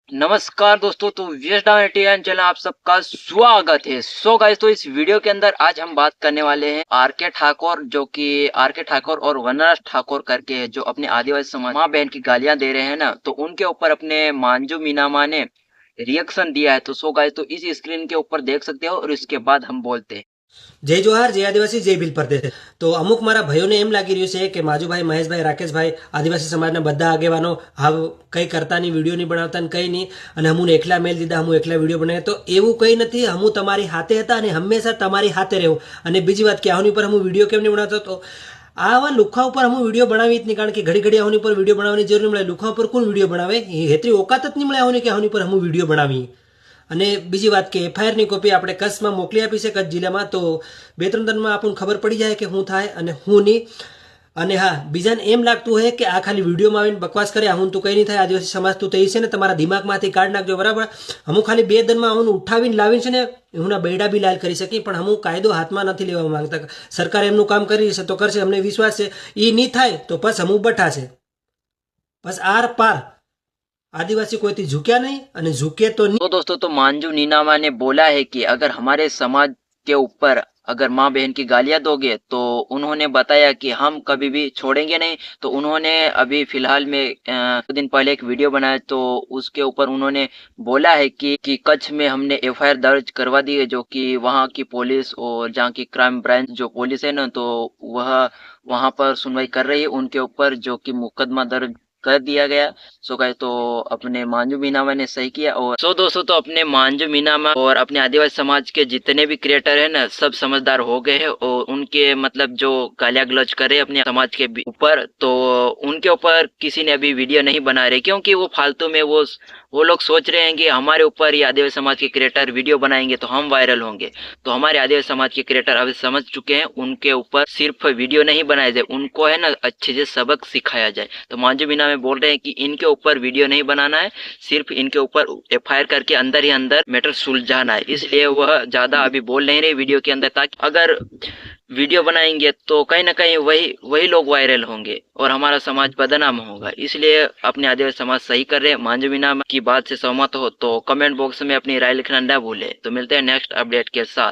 नमस्कार दोस्तों, तो वेस्टर्न चैनल आप सबका स्वागत है। गाइस, तो इस वीडियो के अंदर आज हम बात करने वाले हैं आर.के. ठाकुर, जो कि आर.के. ठाकुर और वनराज ठाकुर करके है, जो अपने आदिवासी समाज माँ बहन की गालियां दे रहे हैं ना, तो उनके ऊपर अपने मांजू मीनामा ने रिएक्शन दिया है। तो गाइस, तो इस स्क्रीन के ऊपर देख सकते हो और इसके बाद हम बोलते हैं। જય જોહાર, જય આદિવાસી, જય ભીલ પ્રદેશ. તો અમુક મારા ભાઈઓને એમ લાગી રહ્યું છે કે માજુભાઈ, મહેશભાઈ, રાકેશભાઈ, આદિવાસી સમાજના બધા આગેવાનો હા કંઈ કરતા નહીં, વિડીયો નહીં બનાવતા ને કંઈ નહીં, અને હમુને એકલા મેલ દીધા, હું એકલા વિડીયો બનાવ્યા. તો એવું કંઈ નથી. હમું તમારી હાથે હતા અને હંમેશા તમારી હાથે રહેવું. અને બીજી વાત કે આની ઉપર હું વિડીયો કેમ નહીં બનાવતો, તો આવા લુખા ઉપર હું વિડીયો બનાવી જ નહીં, કારણ કે ઘડી ઘડી આની ઉપર વિડીયો બનાવવાની જરૂર નહીં મળે. લુખા ઉપર કોણ વિડીયો બનાવે? હેતરી ઓકાત જ નહીં મળે આની કે આની ઉપર હું વિડીયો બનાવી. અને બીજી વાત કે એફઆઈઆરની કોપી આપણે કચ્છમાં મોકલી આપી છે, કચ્છ જિલ્લામાં. તો 2-3 દિનમાં આપણને ખબર પડી જાય કે શું થાય અને શું નહીં. અને હા, બીજાને એમ લાગતું હોય કે આ ખાલી વિડીયોમાં આવીને બકવાસ કરે, હું તો કંઈ નહીં થાય, આદિવાસી સમાજ તું તો એ છે ને તમારા દિમાગમાંથી કાઢ નાખજો, બરાબર. હું ખાલી 2 દિનમાં હું ઉઠાવીને લાવીને છે ને હુંના બૈડા બી લાલ કરી શકી, પણ હું કાયદો હાથમાં નથી લેવા માંગતા. સરકાર એમનું કામ કરી છે તો કરશે, અમને વિશ્વાસ છે. એ નહીં થાય તો બસ હું બઠા છે, બસ આર પાર. आदिवासी कोई थी झुक्या नहीं અને झुके तो नहीं। तो दोस्तों, तो मांजू मीनामा ने बोला है कि अगर हमारे समाज के ऊपर अगर माँ बहन की गालियां दोगे, तो उन्होंने बताया कि हम कभी भी छोड़ेंगे नहीं। तो उन्होंने अभी फिलहाल में 2 दिन पहले एक वीडियो बनाया, तो उसके ऊपर उन्होंने बोला है कि कच्छ में हमने एफआईआर दर्ज करवा दी है, जो कि वहाँ की पुलिस और जहाँ की क्राइम ब्रांच जो पुलिस है ना, तो वह वहाँ पर सुनवाई कर रही है उनके ऊपर, जो कि मुकदमा दर्ज कर दिया गया। गाइस, तो अपने मांजू मीनामा ने सही किया। और दोस्तों, तो अपने मांजू मीनामा और अपने आदिवासी समाज के जितने भी क्रिएटर है ना, सब समझदार हो गए हैं और उनके मतलब जो गालियां गलौज कर रहे हैं अपने समाज के ऊपर, तो उनके ऊपर किसी ने अभी वीडियो नहीं बना रहे, क्योंकि वो फालतू में वो लोग सोच रहे हैं कि हमारे ऊपर ये आदिवासी समाज के क्रिएटर वीडियो बनाएंगे तो हम वायरल होंगे। तो हमारे आदिवासी समाज के क्रिएटर अभी समझ चुके हैं, उनके ऊपर सिर्फ वीडियो नहीं बनाया जाए, उनको है ना अच्छे से सबक सिखाया जाए। तो मांजू मीना में बोल रहे हैं कि इनके ऊपर वीडियो नहीं बनाना है, सिर्फ इनके ऊपर एफआईआर करके अंदर ही अंदर मैटर सुलझाना है। इसलिए वह ज्यादा अभी बोल नहीं रहे वीडियो के अंदर, ताकि अगर वीडियो बनाएंगे तो कहीं ना कहीं वही लोग वायरल होंगे और हमारा समाज बदनाम होगा। इसलिए अपने आदिवासी समाज सही कर रहे हैं। मांजू मीना की बात से सहमत हो तो कमेंट बॉक्स में अपनी राय लिखना न भूले। तो मिलते हैं नेक्स्ट अपडेट के साथ।